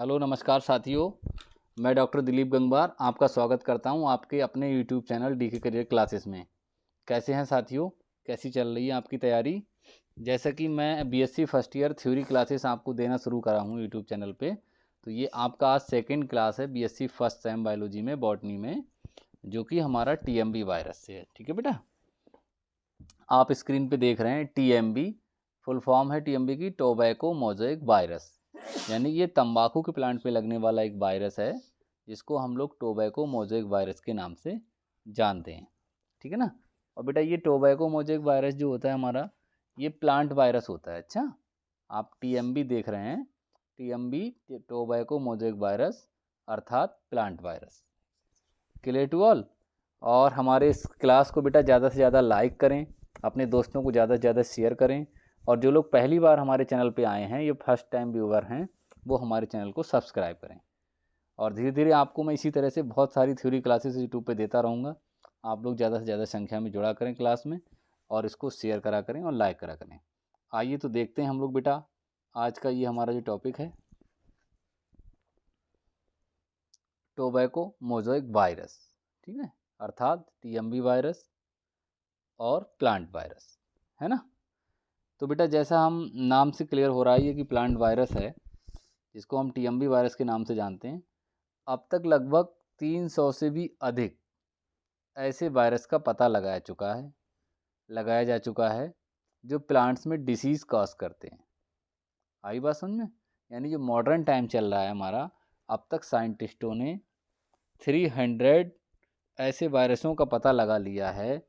Hello नमस्कार साथियों। मैं डॉक्टर दिलीप गंगवार आपका स्वागत करता हूं आपके अपने YouTube channel DK career classes में। कैसे हैं साथियों, कैसी चल रही है आपकी तैयारी? जैसा कि मैं BSc first year theory classes आपको देना शुरू करा हूं यूट्यूब चैनल पे, तो ये आपका आज सेकंड क्लास है बीएससी फर्स्ट सेम बायोलॉजी में, बॉटनी में, जो कि हमारा टीएमबी वायरस से है। ठीक है बेटा, आप स्क्रीन पे देख रहे हैं टीएमबी, फुल फॉर्म है टीएमबी की टोबैको मोज़ेक वायरस, यानी ये तंबाकू के प्लांट पे लगने वाला एक वायरस है जिसको हम लोग टोबैको मोज़ेक वायरस के नाम से जानते हैं। ठीक है ना। और बेटा ये टोबैको मोज़ेक वायरस जो होता है हमारा, ये प्लांट वायरस होता है। अच्छा, आप टीएमबी देख रहे हैं, टीएमबी टोबैको मोज़ेक वायरस अर्थात plant virus. Clear to all. और हमारे इस क्लास को बेटा ज़्यादा से ज़्यादा लाइक करें, अपने दोस्तों को ज़्यादा से ज़्यादा शेयर करें, और जो लोग पहली बार हमारे चैनल पे आए हैं, ये फर्स्ट टाइम व्यूअर हैं, वो हमारे चैनल को सब्सक्राइब करें। और धीरे धीरे आपको मैं इसी तरह से बहुत सारी थ्योरी क्लासेस यूट्यूब पे देता रहूँगा। आप लोग ज़्यादा से ज़्यादा संख्या में जुड़ा करें क्लास में, और इसको शेयर करा करें और लाइक करा करें। आइए तो देखते हैं हम लोग बेटा आज का ये हमारा जो टॉपिक है, टोबैको मोज़ेक वायरस। ठीक है, अर्थात टीएमबी वायरस और प्लांट वायरस, है ना। तो बेटा जैसा हम नाम से क्लियर हो रहा है ये कि प्लांट वायरस है, जिसको हम टीएमबी वायरस के नाम से जानते हैं। अब तक लगभग 300 से भी अधिक ऐसे वायरस का पता लगाया जा चुका है जो प्लांट्स में डिसीज़ कॉज करते हैं। आई बात समझ में? यानी जो मॉडर्न टाइम चल रहा है हमारा, अब तक साइंटिस्टों ने 300 ऐसे वायरसों का पता लगा लिया है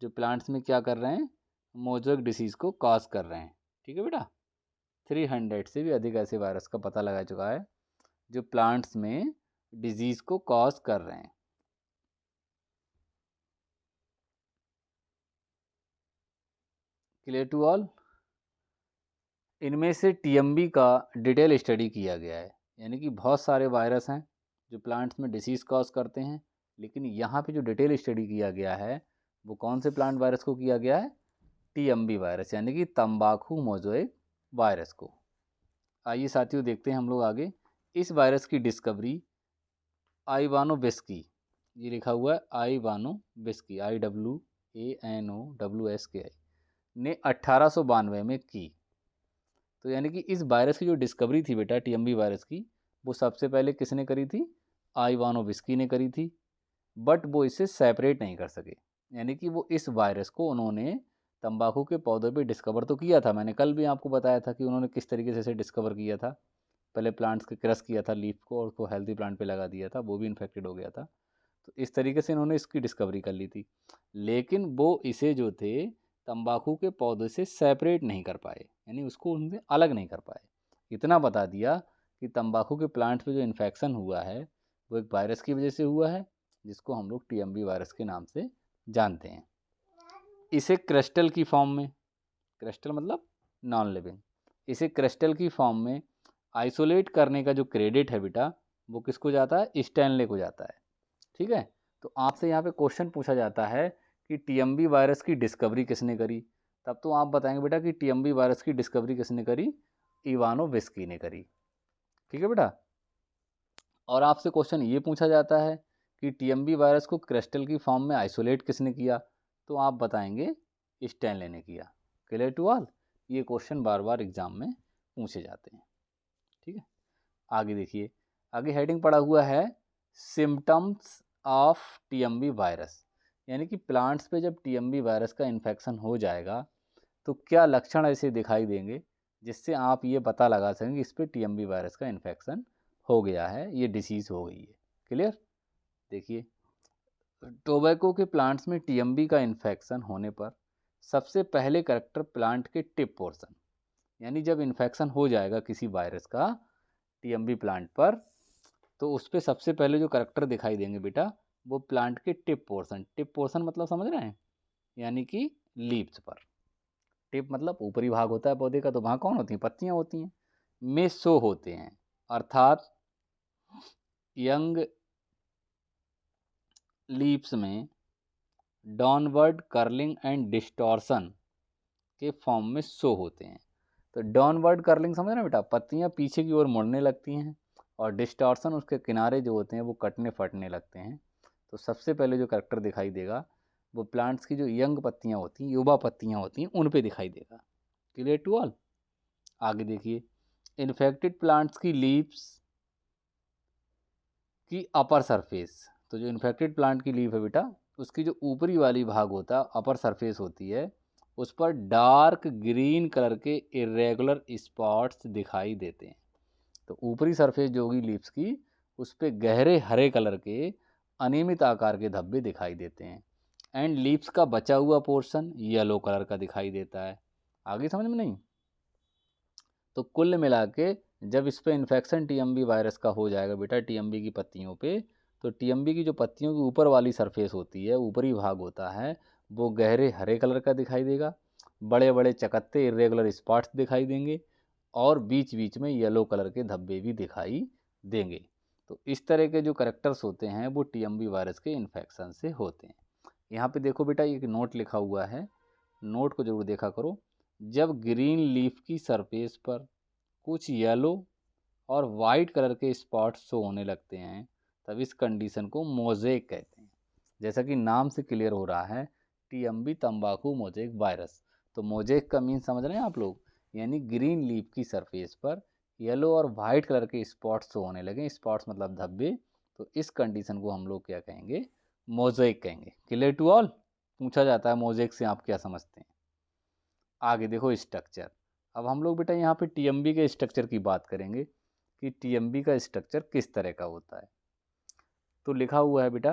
जो प्लांट्स में क्या कर रहे हैं, मोज़ेक डिसीज़ को कॉज कर रहे हैं। ठीक है बेटा, 300 से भी अधिक ऐसे वायरस का पता लगा चुका है जो प्लांट्स में डिजीज़ को कॉज कर रहे हैं। Clear to all. इनमें से टीएमबी का डिटेल स्टडी किया गया है, यानी कि बहुत सारे वायरस हैं जो प्लांट्स में डिसीज़ कॉज करते हैं, लेकिन यहाँ पे जो डिटेल स्टडी किया गया है वो कौन से प्लांट वायरस को किया गया है? टीएमबी वायरस, यानी कि तंबाकू मोज़ेक वायरस को। आइए साथियों देखते हैं हम लोग आगे। इस वायरस की डिस्कवरी आइवानो बिस्की, ये लिखा हुआ है आइवानो बिस्की, IWANOWSKI, ने 1892 में की। तो यानी कि इस वायरस की जो डिस्कवरी थी बेटा टीएमबी वायरस की, वो सबसे पहले किसने करी थी? आइवानो बिस्की ने करी थी। बट वो इसे सेपरेट नहीं कर सके, यानी कि वो इस वायरस को उन्होंने तंबाकू के पौधे पे डिस्कवर तो किया था। मैंने कल भी आपको बताया था कि उन्होंने किस तरीके से इसे डिस्कवर किया था। पहले प्लांट्स के क्रश किया था लीफ को और उसको हेल्दी प्लांट पे लगा दिया था, वो भी इन्फेक्टेड हो गया था। तो इस तरीके से इन्होंने इसकी डिस्कवरी कर ली थी, लेकिन वो इसे जो थे तंबाकू के पौधे से सेपरेट नहीं कर पाए, यानी उसको उनसे अलग नहीं कर पाए। इतना बता दिया कि तंबाकू के प्लांट पे जो इन्फेक्शन हुआ है वो एक वायरस की वजह से हुआ है, जिसको हम लोग टीएमबी वायरस के नाम से जानते हैं। इसे क्रिस्टल की फॉर्म में, क्रिस्टल मतलब नॉन लिविंग, इसे क्रिस्टल की फॉर्म में आइसोलेट करने का जो क्रेडिट है बेटा, वो किसको जाता है? स्टैनले को जाता है। ठीक है। तो आपसे यहाँ पे क्वेश्चन पूछा जाता है कि टीएमबी वायरस की डिस्कवरी किसने करी, तब तो आप बताएंगे बेटा कि टीएमबी वायरस की डिस्कवरी किसने करी? इवानो बिस्की ने करी। ठीक है बेटा। और आपसे क्वेश्चन ये पूछा जाता है कि टीएमबी वायरस को क्रिस्टल की फॉर्म में आइसोलेट किसने किया, तो आप बताएंगे स्टैनले ने किया। Clear to all. ये क्वेश्चन बार बार एग्जाम में पूछे जाते हैं। ठीक है, आगे देखिए। आगे हेडिंग पड़ा हुआ है सिम्टम्स ऑफ टीएमबी वायरस, यानी कि प्लांट्स पे जब टीएमबी वायरस का इन्फेक्शन हो जाएगा तो क्या लक्षण ऐसे दिखाई देंगे जिससे आप ये पता लगा सकें कि इस पर टीएमबी वायरस का इन्फेक्शन हो गया है, ये डिसीज़ हो गई है। क्लियर। देखिए, टोबैको के प्लांट्स में टीएमबी का इन्फेक्शन होने पर सबसे पहले करेक्टर प्लांट के टिप पोर्शन, यानी जब इन्फेक्शन हो जाएगा किसी वायरस का टीएमबी प्लांट पर, तो उस पर सबसे पहले जो करेक्टर दिखाई देंगे बेटा वो प्लांट के टिप पोर्शन। टिप पोर्शन मतलब समझ रहे हैं, यानी कि लीव्स पर। टिप मतलब ऊपरी भाग होता है पौधे का, तो वहाँ कौन होती हैं? पत्तियाँ होती हैं, में शो होते हैं, अर्थात यंग लीव्स में डाउनवर्ड कर्लिंग एंड डिस्टॉर्शन के फॉर्म में शो होते हैं। तो डाउनवर्ड कर्लिंग समझ रहे हैं बेटा, पत्तियाँ पीछे की ओर मुड़ने लगती हैं, और डिस्टॉर्शन उसके किनारे जो होते हैं वो कटने फटने लगते हैं। तो सबसे पहले जो करेक्टर दिखाई देगा वो प्लांट्स की जो यंग पत्तियाँ होती हैं, युवा पत्तियाँ होती हैं, उन पे दिखाई देगा। Clear to all. आगे देखिए, इन्फेक्टेड प्लांट्स की लीव्स की अपर सरफेस। तो जो इन्फेक्टेड प्लांट की लीफ है बेटा, उसकी जो ऊपरी वाली भाग होता है, अपर सरफेस होती है, उस पर डार्क ग्रीन कलर के इरेगुलर स्पॉट्स दिखाई देते हैं। तो ऊपरी सरफेस जो होगी लीव्स की, उस पर गहरे हरे कलर के अनियमित आकार के धब्बे दिखाई देते हैं। एंड लीव्स का बचा हुआ पोर्शन येलो कलर का दिखाई देता है। आगे समझ में नहीं? तो कुल मिला के जब इस पे इन्फेक्शन टीएमबी वायरस का हो जाएगा बेटा टीएमबी की पत्तियों पे, तो टीएमबी की जो पत्तियों की ऊपर वाली सरफेस होती है, ऊपरी भाग होता है, वो गहरे हरे कलर का दिखाई देगा, बड़े बड़े चकत्ते इरेगुलर स्पॉट्स दिखाई देंगे, और बीच बीच में येलो कलर के धब्बे भी दिखाई देंगे। तो इस तरह के जो करेक्टर्स होते हैं वो टीएमबी वायरस के इन्फेक्शन से होते हैं। यहाँ पे देखो बेटा, एक नोट लिखा हुआ है, नोट को जरूर देखा करो। जब ग्रीन लीफ की सरफेस पर कुछ येलो और वाइट कलर के स्पॉट्स शो होने लगते हैं, तब इस कंडीशन को मोज़ेक कहते हैं। जैसा कि नाम से क्लियर हो रहा है, टीएमबी तंबाकू मोज़ेक वायरस। तो मोज़ेक का मीन समझ रहे हैं आप लोग, यानी ग्रीन लीफ की सरफेस पर येलो और वाइट कलर के स्पॉट्स शो होने लगे, स्पॉट्स मतलब धब्बे। तो इस कंडीशन को हम लोग क्या कहेंगे? मोज़ेक कहेंगे। Clear to all. पूछा जाता है मोज़ेक से आप क्या समझते हैं। आगे देखो स्ट्रक्चर। अब हम लोग बेटा यहाँ पे टीएमबी के स्ट्रक्चर की बात करेंगे कि टीएमबी का स्ट्रक्चर किस तरह का होता है। तो लिखा हुआ है बेटा,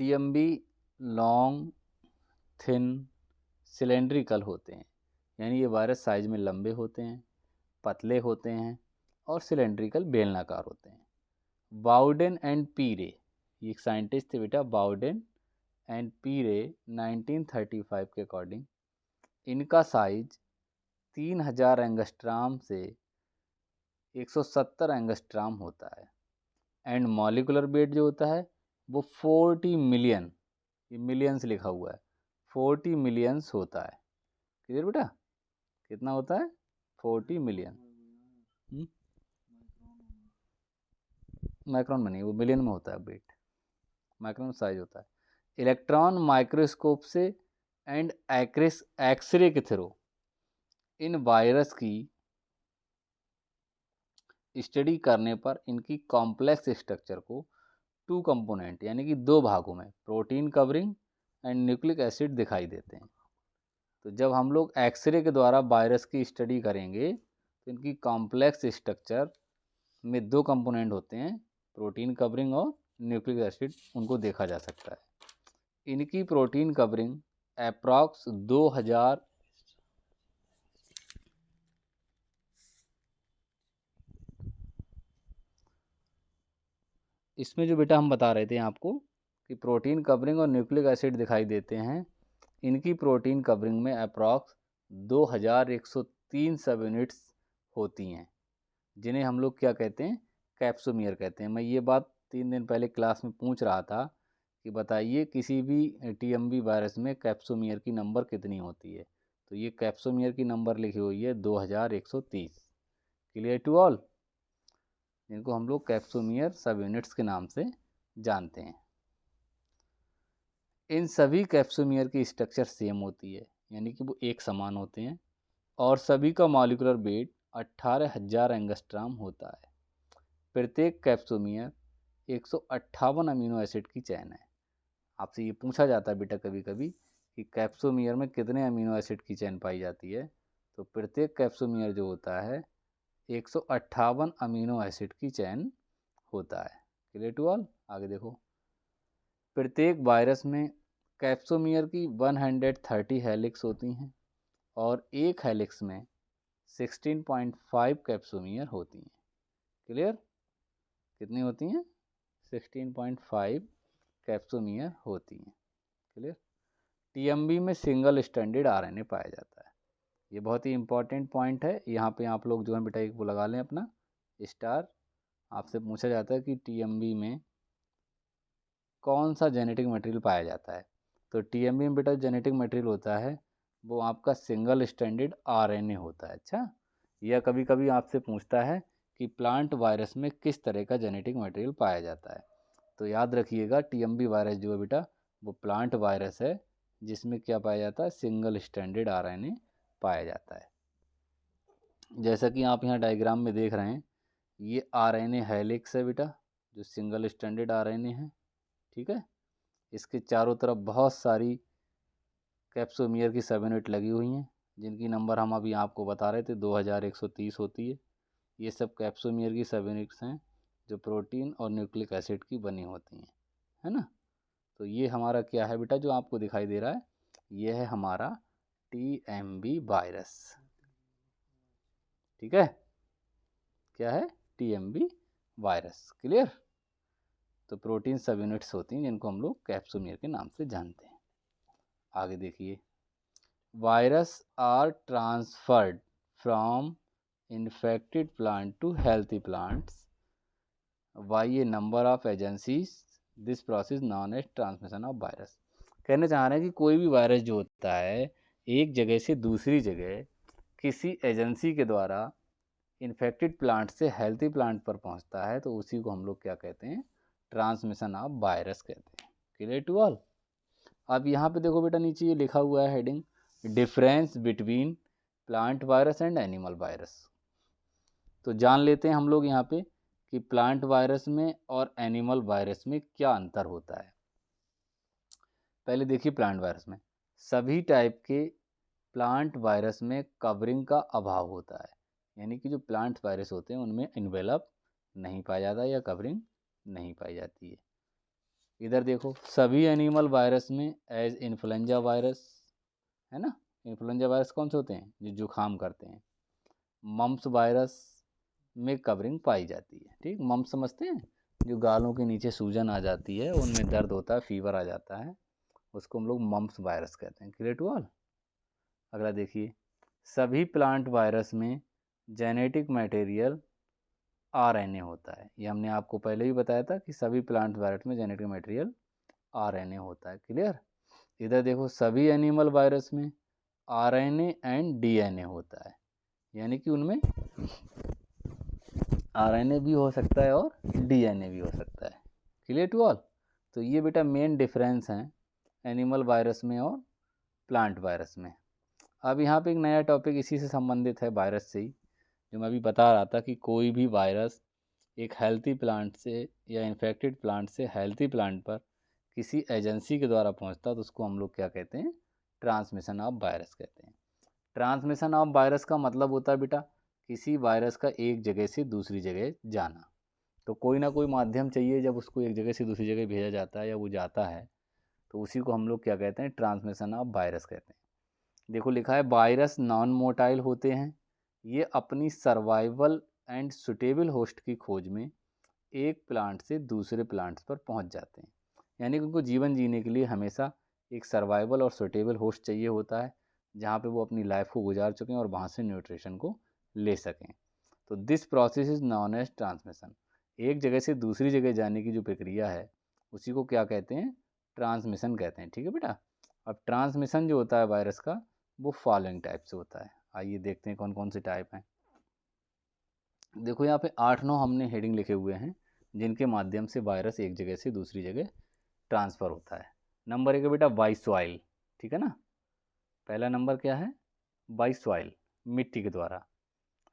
टीएमबी लॉन्ग, थिन, सिलेंड्रिकल होते हैं। यानी ये वायरस साइज में लंबे होते हैं, पतले होते हैं और सिलेंड्रिकल बेलनाकार होते हैं। बाउडेन एंड पीरे, ये एक साइंटिस्ट थे बेटा, बाउडेन एंड पीरे, 1935 के अकॉर्डिंग इनका साइज 3000 एंगस्ट्राम से 170 एंगस्ट्राम होता है। एंड मॉलिकुलर वेट जो होता है वो 40 मिलियन, ये मिलियंस लिखा हुआ है, 40 मिलियंस होता है। क्लियर बेटा? कितना होता है? 40 मिलियन। माइक्रोन में नहीं, वो मिलियन में होता है वेट, माइक्रोन साइज होता है। इलेक्ट्रॉन माइक्रोस्कोप से एंड एक्सरे के थ्रू इन वायरस की स्टडी करने पर इनकी कॉम्प्लेक्स स्ट्रक्चर को 2 कंपोनेंट यानी कि 2 भागों में, protein covering and nucleic acid दिखाई देते हैं। तो जब हम लोग एक्सरे के द्वारा वायरस की स्टडी करेंगे तो इनकी कॉम्प्लेक्स स्ट्रक्चर में 2 कंपोनेंट होते हैं, प्रोटीन कवरिंग और न्यूक्लिक एसिड, उनको देखा जा सकता है। इनकी प्रोटीन कवरिंग अप्रॉक्स 2000 इसमें जो बेटा हम बता रहे थे आपको कि प्रोटीन कवरिंग और न्यूक्लिक एसिड दिखाई देते हैं, इनकी प्रोटीन कवरिंग में अप्रॉक्स 2103 सब यूनिट्स होती हैं, जिन्हें हम लोग क्या कहते हैं? कैप्सोमियर कहते हैं। मैं ये बात 3 दिन पहले क्लास में पूछ रहा था कि बताइए किसी भी टीएमबी वायरस में कैप्सोमियर की नंबर कितनी होती है। तो ये कैप्सोमियर की नंबर लिखी हुई है 2130। Clear to all. जिनको हम लोग कैप्सोमियर सब यूनिट्स के नाम से जानते हैं। इन सभी कैप्सोमियर की स्ट्रक्चर सेम होती है, यानी कि वो एक समान होते हैं, और सभी का मॉलिक्यूलर वेट 18,000 एंगस्ट्राम होता है। प्रत्येक कैप्सोमियर 158 अमीनो एसिड की चैन है। आपसे ये पूछा जाता है बेटा कभी कभी कि कैप्सोमियर में कितने अमीनो एसिड की चैन पाई जाती है। तो प्रत्येक कैप्सोमियर जो होता है 158 अमीनो एसिड की चैन होता है। Clear to all. आगे देखो, प्रत्येक वायरस में कैप्सोमियर की 130 हेलिक्स होती हैं और एक हेलिक्स में 16.5 कैप्सोमियर होती हैं। क्लियर? कितनी होती हैं? 16.5 कैप्सोमियर होती हैं। क्लियर? टीएमबी में सिंगल स्टैंडर्ड आरएनए पाया जाता है। ये बहुत ही इंपॉर्टेंट पॉइंट है। यहाँ पे आप लोग जो है बेटा एक वो लगा लें अपना स्टार। आपसे पूछा जाता है कि टीएमबी में कौन सा जेनेटिक मटेरियल पाया जाता है। तो टीएमबी में बेटा जेनेटिक मटेरियल होता है वो आपका सिंगल स्टैंडर्ड आरएनए होता है। अच्छा, या कभी कभी आपसे पूछता है कि प्लांट वायरस में किस तरह का जेनेटिक मटेरियल पाया जाता है। तो याद रखिएगा टीएमबी वायरस जो है बेटा वो प्लांट वायरस है जिसमें क्या पाया जाता है, सिंगल स्ट्रैंडेड आरएनए पाया जाता है। जैसा कि आप यहाँ डायग्राम में देख रहे हैं, ये आरएनए हेलिक्स है बेटा, जो सिंगल स्ट्रैंडेड आरएनए है, ठीक है। इसके चारों तरफ बहुत सारी कैप्सोमियर की सब यूनिट लगी हुई हैं, जिनकी नंबर हम अभी आपको बता रहे थे 2130 होती है। ये सब कैप्सोमियर की सब यूनिट्स हैं जो प्रोटीन और न्यूक्लिक एसिड की बनी होती हैं, है ना। तो ये हमारा क्या है बेटा जो आपको दिखाई दे रहा है, ये है हमारा टीएमबी वायरस, ठीक है। क्या है, टीएमबी वायरस, क्लियर। तो प्रोटीन सब यूनिट्स होती हैं जिनको हम लोग कैप्सोमियर के नाम से जानते हैं। आगे देखिए, virus are transferred from infected plant to healthy plants by a number of agencies, this process known as transmission of virus. कहना चाह रहे हैं कि कोई भी वायरस जो होता है एक जगह से दूसरी जगह किसी एजेंसी के द्वारा इन्फेक्टेड प्लांट से हेल्थी प्लांट पर पहुंचता है, तो उसी को हम लोग क्या कहते हैं, ट्रांसमिशन ऑफ वायरस कहते हैं। Clear to all. अब यहाँ पे देखो बेटा नीचे ये लिखा हुआ है heading, difference between plant virus and animal virus. तो जान लेते हैं हम लोग यहाँ पे कि प्लांट वायरस में और एनिमल वायरस में क्या अंतर होता है। पहले देखिए प्लांट वायरस में, सभी टाइप के प्लांट वायरस में कवरिंग का अभाव होता है, यानी कि जो प्लांट वायरस होते हैं उनमें इन्वेलप नहीं पाया जाता या कवरिंग नहीं पाई जाती है। इधर देखो, सभी एनिमल वायरस में एज इन्फ्लुएंजा वायरस, है ना, इन्फ्लुएंजा वायरस कौन से होते हैं, जो जुखाम करते हैं। मम्प्स वायरस में कवरिंग पाई जाती है, ठीक। मम्प्स समझते हैं, जो गालों के नीचे सूजन आ जाती है, उनमें दर्द होता है, फीवर आ जाता है, उसको हम लोग मम्प्स वायरस कहते हैं। Clear to all. अगला देखिए, सभी प्लांट वायरस में जेनेटिक मटेरियल आरएनए होता है। ये हमने आपको पहले ही बताया था कि सभी प्लांट वायरस में जेनेटिक मटेरियल आरएनए होता है। क्लियर। इधर देखो, सभी एनिमल वायरस में आरएनए एंड डीएनए होता है, यानी कि उनमें आरएनए भी हो सकता है और डीएनए भी हो सकता है। Clear to all. तो ये बेटा मेन डिफरेंस हैं एनिमल वायरस में और प्लांट वायरस में। अब यहाँ पे एक नया टॉपिक इसी से संबंधित है, वायरस से ही, जो मैं अभी बता रहा था कि कोई भी वायरस एक हेल्थी प्लांट से या इन्फेक्टेड प्लांट से हेल्थी प्लांट पर किसी एजेंसी के द्वारा पहुँचता तो उसको हम लोग क्या कहते हैं, ट्रांसमिशन ऑफ वायरस कहते हैं। ट्रांसमिशन ऑफ वायरस का मतलब होता है बेटा किसी वायरस का एक जगह से दूसरी जगह जाना। तो कोई ना कोई माध्यम चाहिए जब उसको एक जगह से दूसरी जगह भेजा जाता है या वो जाता है, तो उसी को हम लोग क्या कहते हैं, ट्रांसमिशन ऑफ वायरस कहते हैं। देखो लिखा है, वायरस नॉन मोटाइल होते हैं, ये अपनी सर्वाइवल एंड सुटेबल होस्ट की खोज में एक प्लांट से दूसरे प्लांट्स पर पहुंच जाते हैं। यानी कि उनको जीवन जीने के लिए हमेशा एक सर्वाइवल और सुटेबल होस्ट चाहिए होता है, जहाँ पे वो अपनी लाइफ को गुजार चुके हैं और वहाँ से न्यूट्रिशन को ले सकें। तो this process is known as transmission. एक जगह से दूसरी जगह जाने की जो प्रक्रिया है उसी को क्या कहते हैं, ट्रांसमिशन कहते हैं। ठीक है बेटा। अब ट्रांसमिशन जो होता है वायरस का वो फॉलोइंग टाइप से होता है। आइए देखते हैं कौन कौन से टाइप हैं। देखो यहाँ पे 8-9 हमने हेडिंग लिखे हुए हैं जिनके माध्यम से वायरस एक जगह से दूसरी जगह ट्रांसफ़र होता है। नंबर 1 है बेटा बाई सॉइल, ठीक है ना। पहला नंबर क्या है, बाई सॉइल, मिट्टी के द्वारा,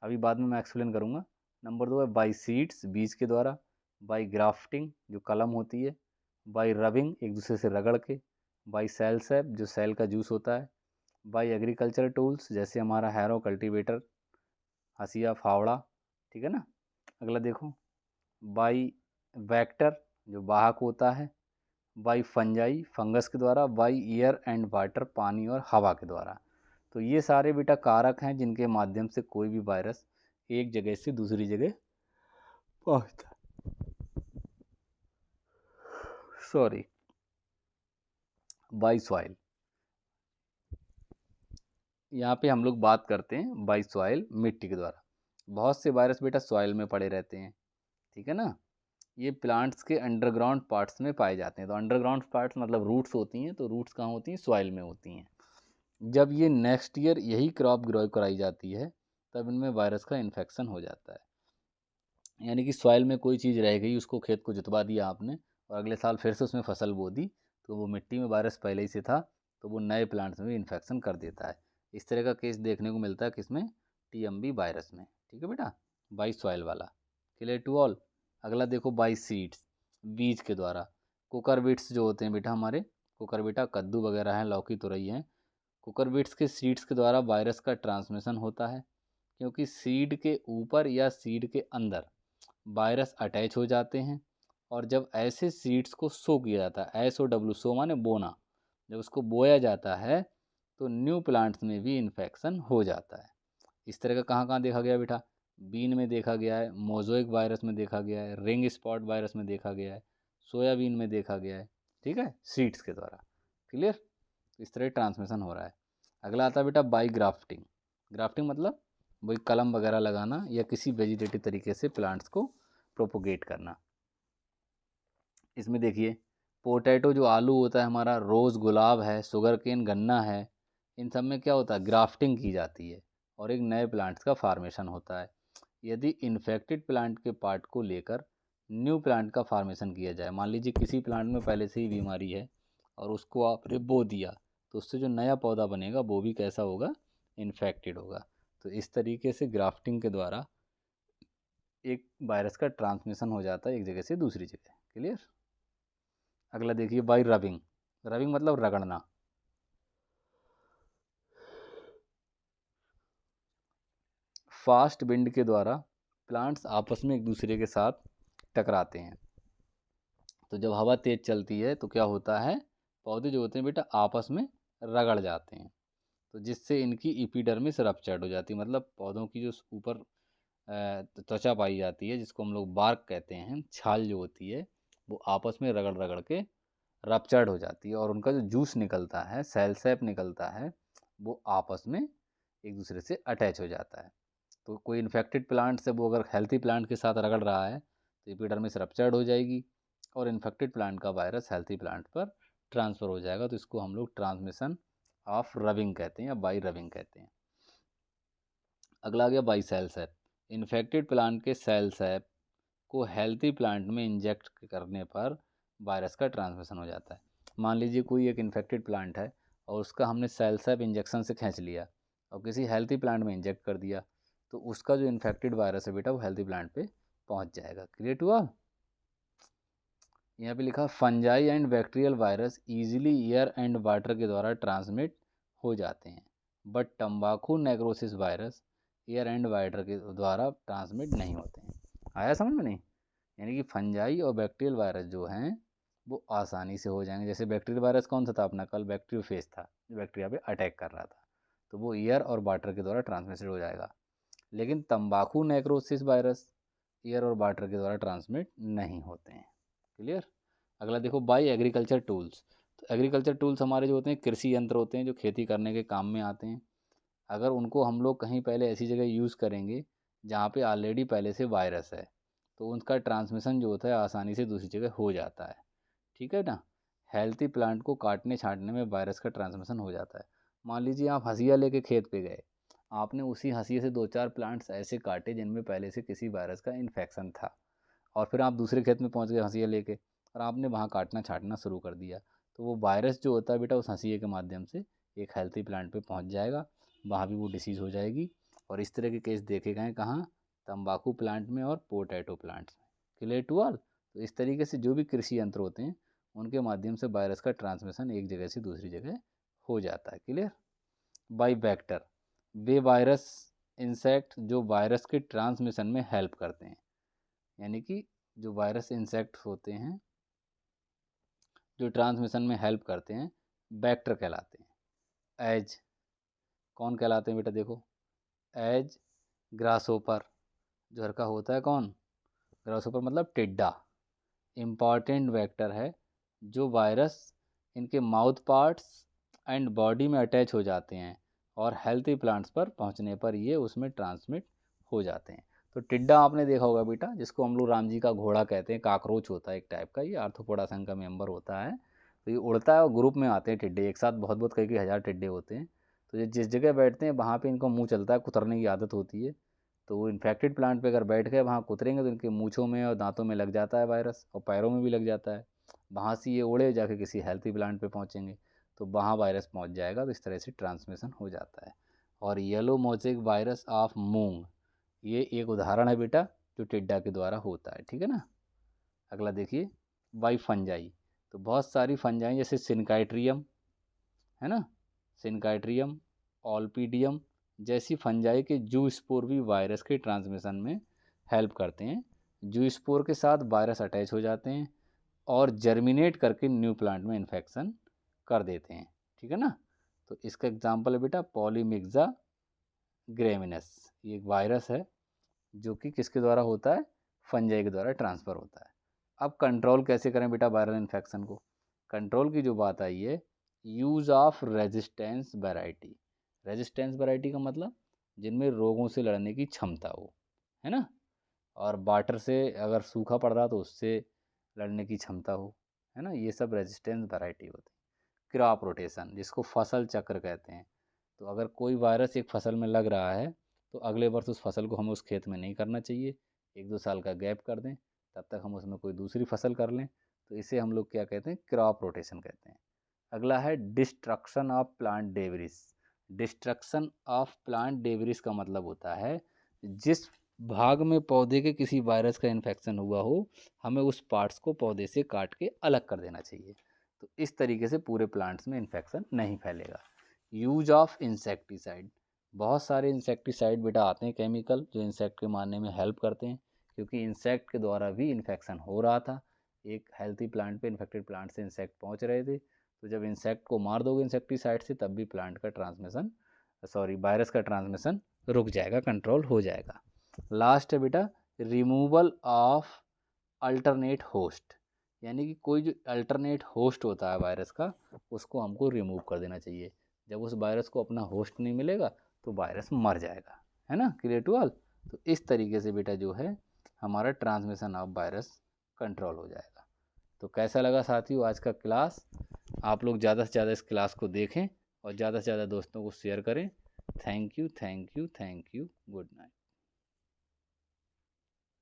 अभी बाद में मैं एक्सप्लेन करूँगा। नंबर 2 है बाई सीड्स, बीज के द्वारा। बाई ग्राफ्टिंग, जो कलम होती है। बाई रबिंग, एक दूसरे से रगड़ के। बाई सेल सैप, जो सेल का जूस होता है। बाई एग्रीकल्चर टूल्स, जैसे हमारा हैरो, कल्टीवेटर, हसिया, फावड़ा, ठीक है ना। अगला देखो, बाई वेक्टर, जो वाहक होता है। बाई फंजाई, फंगस के द्वारा। बाई एयर एंड वाटर, पानी और हवा के द्वारा। तो ये सारे बेटा कारक हैं जिनके माध्यम से कोई भी वायरस एक जगह से दूसरी जगह पहुंचता, सॉरी, बाई सॉइल। यहाँ पे हम लोग बात करते हैं बाई सॉइल, मिट्टी के द्वारा। बहुत से वायरस बेटा सॉइल में पड़े रहते हैं, ठीक है ना। ये प्लांट्स के अंडरग्राउंड पार्ट्स में पाए जाते हैं। तो अंडरग्राउंड पार्ट्स मतलब रूट्स होती हैं, तो रूट्स कहाँ होती हैं, सॉइल में होती हैं। जब ये नेक्स्ट ईयर यही क्रॉप ग्रो कराई जाती है तब इनमें वायरस का इन्फेक्शन हो जाता है। यानी कि सॉइल में कोई चीज़ रह गई, उसको खेत को जुतवा दिया आपने और अगले साल फिर से उसमें फसल बो दी, तो वो मिट्टी में वायरस पहले ही से था, तो वो नए प्लांट्स में भी इन्फेक्शन कर देता है। इस तरह का केस देखने को मिलता है किसमें, टीएमबी वायरस में। ठीक है बेटा, बाई सॉइल वाला। Clear to all. अगला देखो बाई सीड्स, बीज के द्वारा। कुकरबिट्स जो होते हैं बेटा हमारे, कुकरबिटा कद्दू वगैरह हैं, लौकी तुरई हैं, कुकरबिट्स के सीड्स के द्वारा वायरस का ट्रांसमिशन होता है, क्योंकि सीड के ऊपर या सीड के अंदर वायरस अटैच हो जाते हैं, और जब ऐसे सीड्स को सो किया जाता है, SOW, सो माने बोना, जब उसको बोया जाता है तो न्यू प्लांट्स में भी इन्फेक्शन हो जाता है। इस तरह का कहाँ कहाँ देखा गया बेटा, बीन में देखा गया है, मोज़ोइक वायरस में देखा गया है, रिंग स्पॉट वायरस में देखा गया है, सोयाबीन में देखा गया है। ठीक है, सीड्स के द्वारा। क्लियर, इस तरह ट्रांसमिशन हो रहा है। अगला आता है बेटा बाई ग्राफ्टिंग। ग्राफ्टिंग मतलब वही कलम वगैरह लगाना या किसी वेजिटेटिव तरीके से प्लांट्स को प्रोपोगेट करना। इसमें देखिए, पोटैटो जो आलू होता है हमारा, रोज़ गुलाब है, शुगर केन गन्ना है, इन सब में क्या होता है, ग्राफ्टिंग की जाती है और एक नए प्लांट्स का फार्मेशन होता है। यदि इन्फेक्टेड प्लांट के पार्ट को लेकर न्यू प्लांट का फार्मेशन किया जाए, मान लीजिए किसी प्लांट में पहले से ही बीमारी है और उसको आपने बो दिया, तो उससे जो नया पौधा बनेगा वो भी कैसा होगा, इन्फेक्टेड होगा। तो इस तरीके से ग्राफ्टिंग के द्वारा एक वायरस का ट्रांसमिशन हो जाता है एक जगह से दूसरी जगह। क्लियर। अगला देखिए बाई रबिंग। रबिंग मतलब रगड़ना। फास्ट विंड के द्वारा प्लांट्स आपस में एक दूसरे के साथ टकराते हैं, तो जब हवा तेज़ चलती है तो क्या होता है, पौधे जो होते हैं बेटा आपस में रगड़ जाते हैं, तो जिससे इनकी इपीडर्मिस रप्चर्ड हो जाती है, मतलब पौधों की जो ऊपर त्वचा पाई जाती है, जिसको हम लोग बार्क कहते हैं, छाल जो होती है, वो आपस में रगड़ रगड़ के रप्चर्ड हो जाती है और उनका जो जूस निकलता है, सेल सैप निकलता है, वो आपस में एक दूसरे से अटैच हो जाता है। तो कोई इन्फेक्टेड प्लांट से वो अगर हेल्थी प्लांट के साथ रगड़ रहा है तो एपिडर्मिस रप्चर्ड हो जाएगी और इन्फेक्टेड प्लांट का वायरस हेल्थी प्लांट पर ट्रांसफ़र हो जाएगा, तो इसको हम लोग ट्रांसमिशन ऑफ रबिंग कहते हैं या बाई रबिंग कहते हैं। अगला आ गया by cell sap. Infected plant के सेल सैप को हेल्थी प्लांट में इंजेक्ट करने पर वायरस का ट्रांसमिशन हो जाता है। मान लीजिए कोई एक इन्फेक्टेड प्लांट है और उसका हमने सेल सैप इंजेक्शन से खींच लिया और किसी हेल्थी प्लांट में इंजेक्ट कर दिया, तो उसका जो इन्फेक्टेड वायरस है बेटा वो हेल्थी प्लांट पे पहुंच जाएगा। Clear to all. यहाँ पे लिखा fungi and bacterial virus easily air and water के द्वारा ट्रांसमिट हो जाते हैं, बट तंबाकू necrosis virus air and water के द्वारा ट्रांसमिट नहीं होते हैं। आया समझ में नहीं, यानी कि फंजाई और बैक्टीरियल वायरस जो हैं वो आसानी से हो जाएंगे। जैसे बैक्टीरियल वायरस कौन सा था अपना, कल बैक्टीरियोफेज था जो बैक्टीरिया पे अटैक कर रहा था, तो वो एयर और वाटर के द्वारा ट्रांसमिटेड हो जाएगा। लेकिन तंबाकू नेक्रोसिस वायरस एयर और वाटर के द्वारा ट्रांसमिट नहीं होते हैं। क्लियर। अगला देखो बाई एग्रीकल्चर टूल्स। तो एग्रीकल्चर टूल्स हमारे जो होते हैं कृषि यंत्र होते हैं जो खेती करने के काम में आते हैं। अगर उनको हम लोग कहीं पहले ऐसी जगह यूज़ करेंगे जहाँ पे ऑलरेडी पहले से वायरस है, तो उनका ट्रांसमिशन जो होता है आसानी से दूसरी जगह हो जाता है। ठीक है ना। हेल्थी प्लांट को काटने छाँटने में वायरस का ट्रांसमिशन हो जाता है। मान लीजिए आप हंसिया लेके खेत पे गए, आपने उसी हंसिए से 2-4 प्लांट्स ऐसे काटे जिनमें पहले से किसी वायरस का इन्फेक्शन था, और फिर आप दूसरे खेत में पहुंच गए हंसिया लेके और आपने वहाँ काटना छाटना शुरू कर दिया, तो वो वायरस जो होता है बेटा उस हंसिए के माध्यम से एक हेल्थी प्लांट पे पहुंच जाएगा, वहाँ भी वो डिसीज़ हो जाएगी। और इस तरह के केस देखे गए कहाँ, तंबाकू प्लांट में और पोटैटो प्लांट्स में। Clear to all. तो इस तरीके से जो भी कृषि यंत्र होते हैं उनके माध्यम से वायरस का ट्रांसमिशन एक जगह से दूसरी जगह हो जाता है। Clear. By vector, way virus insect जो वायरस के ट्रांसमिशन में हेल्प करते हैं, यानी कि जो वायरस इंसेक्ट होते हैं जो ट्रांसमिशन में हेल्प करते हैं वेक्टर कहलाते हैं। एज कौन कहलाते हैं बेटा, देखो एज ग्रासोपर, जो हर का होता है कौन, ग्रासोपर मतलब टिड्डा, इम्पॉर्टेंट वेक्टर है जो वायरस इनके माउथ पार्ट्स एंड बॉडी में अटैच हो जाते हैं और हेल्थी प्लांट्स पर पहुंचने पर ये उसमें ट्रांसमिट हो जाते हैं। तो टिड्डा आपने देखा होगा बेटा, जिसको हम लोग राम जी का घोड़ा कहते हैं, काकरोच होता है एक टाइप का, ये आर्थ्रोपोडा संघ का मेंबर होता है। तो ये उड़ता है और ग्रुप में आते हैं टिड्डे एक साथ, बहुत बहुत कई कई हज़ार टिड्डे होते हैं। तो ये जिस जगह बैठते हैं वहाँ पे इनको मुंह चलता है, कुतरने की आदत होती है, तो वो इन्फेक्टेड प्लांट पे अगर बैठ गए वहाँ कुतरेंगे तो इनके मूँछों में और दांतों में लग जाता है वायरस, और पैरों में भी लग जाता है। वहाँ से ये उड़े जाके किसी हेल्थी प्लांट पे पहुँचेंगे तो वहाँ वायरस पहुँच जाएगा, तो इस तरह से ट्रांसमिशन हो जाता है। और येलो मोज़ेक वायरस ऑफ मूंग, ये एक उदाहरण है बेटा जो टिड्डा के द्वारा होता है, ठीक है ना। अगला देखिए बाई फंजाई, तो बहुत सारी फंजाई जैसे सिनकाइट्रियम है ना, सिनकाइट्रियम, ऑल्पीडियम जैसी फंजाई के जू स्पोर भी वायरस के ट्रांसमिशन में हेल्प करते हैं। जू स्पोर के साथ वायरस अटैच हो जाते हैं और जर्मिनेट करके न्यू प्लांट में इन्फेक्शन कर देते हैं, ठीक है ना। तो इसका एग्जांपल है बेटा पॉलीमिक्सा ग्रेमिनस, ये एक वायरस है जो कि किसके द्वारा होता है, फंजाई के द्वारा ट्रांसफ़र होता है। अब कंट्रोल कैसे करें बेटा वायरल इन्फेक्शन को, कंट्रोल की जो बात आई है, use of resistance variety. Resistance variety का मतलब जिनमें रोगों से लड़ने की क्षमता हो, है ना, और वाटर से अगर सूखा पड़ रहा तो उससे लड़ने की क्षमता हो, है ना, ये सब रेजिस्टेंस वैरायटी होती है। क्रॉप रोटेशन जिसको फसल चक्र कहते हैं, तो अगर कोई वायरस एक फसल में लग रहा है तो अगले वर्ष उस फसल को हमें उस खेत में नहीं करना चाहिए, 1-2 साल का गैप कर दें, तब तक हम उसमें कोई दूसरी फसल कर लें, तो इसे हम लोग क्या कहते हैं, क्रॉप रोटेशन कहते हैं। अगला है destruction of plant debris. Destruction of plant debris का मतलब होता है जिस भाग में पौधे के किसी वायरस का इन्फेक्शन हुआ हो, हमें उस पार्ट्स को पौधे से काट के अलग कर देना चाहिए, तो इस तरीके से पूरे प्लांट्स में इन्फेक्शन नहीं फैलेगा। यूज ऑफ इंसेक्टिसाइड, बहुत सारे इंसेक्टिसाइड बेटा आते हैं केमिकल जो इंसेक्ट के मारने में हेल्प करते हैं, क्योंकि इंसेक्ट के द्वारा भी इन्फेक्शन हो रहा था, एक हेल्थी प्लांट पे इन्फेक्टेड प्लांट से इंसेक्ट पहुंच रहे थे, तो जब इंसेक्ट को मार दोगे इंसेक्टिसाइड से तब भी प्लांट का ट्रांसमिशन वायरस का ट्रांसमिशन रुक जाएगा, कंट्रोल हो जाएगा। लास्ट है बेटा रिमूवल ऑफ अल्टरनेट होस्ट, यानी कि कोई जो अल्टरनेट होस्ट होता है वायरस का उसको हमको रिमूव कर देना चाहिए। जब उस वायरस को अपना होस्ट नहीं मिलेगा तो वायरस मर जाएगा, है ना, क्लियर टू ऑल। तो इस तरीके से बेटा जो है हमारा ट्रांसमिशन ऑफ वायरस कंट्रोल हो जाएगा। तो कैसा लगा साथियों आज का क्लास, आप लोग ज़्यादा से ज़्यादा इस क्लास को देखें और ज़्यादा से ज़्यादा दोस्तों को शेयर करें। Thank you thank you thank you, good night.